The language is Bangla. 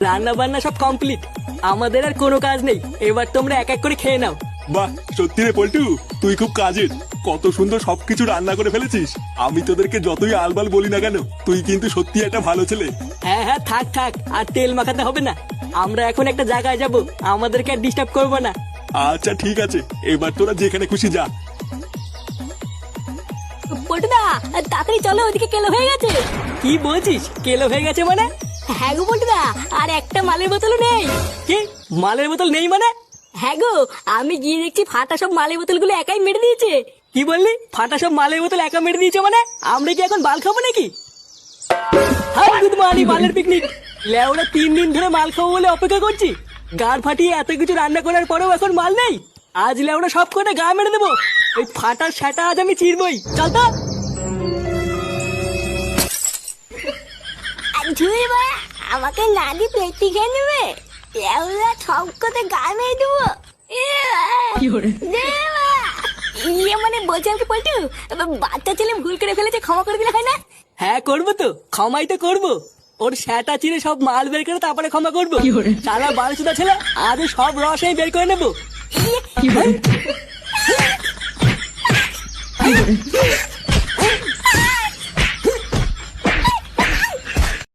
রান্না বান্না সব কমপ্লিট, আমাদের আর কোনো কাজ নেই। এবার তোমরা এক এক করে খেয়ে নাও। বাহ, সত্যি রে পল্টু, তুই খুব কাজের। কত সুন্দর সবকিছু রান্না করে ফেলেছিস। আমি তোদেরকে যতই আলবাল বলি না কেন, তুই কিন্তু সত্যি একটা ভালো ছেলে। হ্যাঁ হ্যাঁ, থাক থাক, আর তেল মাখাতে হবে না। আমরা এখন একটা জায়গায় যাব, আমাদেরকে আর ডিস্টার্ব করবো না। আচ্ছা ঠিক আছে, এবার তোরা যেখানে খুশি যা। পল্টুদা, তাড়াতাড়ি চলো, ওদিকে কেলো হয়ে গেছে। কি বলছিস? কেলো হয়ে গেছে মানে? হ্যাঁ গো পল্টুদা, আর একটা মালের বোতলও নেই। কি মালের বোতল নেই মানে? হ্যাঁ গো, আমি গিয়ে দেখছি ফাটা সব মালের বোতলগুলো একাই মেরে দিয়েছে। কি বললি? ফাটা সব মালের বোতল একা মেরে দিয়েছে মানে? আমরা কি এখন বাল খাবো নাকি? হাই গুড মর্নিং, মালের পিকনিক। লেওরা 3 দিন ধরে মাল খাবো বলে অপেক্ষা করছি। গাড় ফাটিয়ে এত কিছু রান্না করার পরেও এখন মাল নেই। আজ লেওরা সব করে গা মেরে দেবো। ওই ফাটার সেটা আজ আমি চিরবই। চল তো। আর ঝুড়ি বা আমাকে না দি পেটি খেয়ে নেবে। এগুলা সব কথা গা মেরে দেবো। ইয়ে মানে বলছিলাম কি পল্টু, বাচ্চা ছেলে ভুল করে ফেলেছে, ক্ষমা করে দিলে হয় না? হ্যাঁ করবো তো, ক্ষমাই তো করবো। ওর সেটা চিরে সব মাল বের করে তারপরে ক্ষমা করবো। সারা 12 ছেলে আজ সব রস বের করে নেবো। ইয়ে,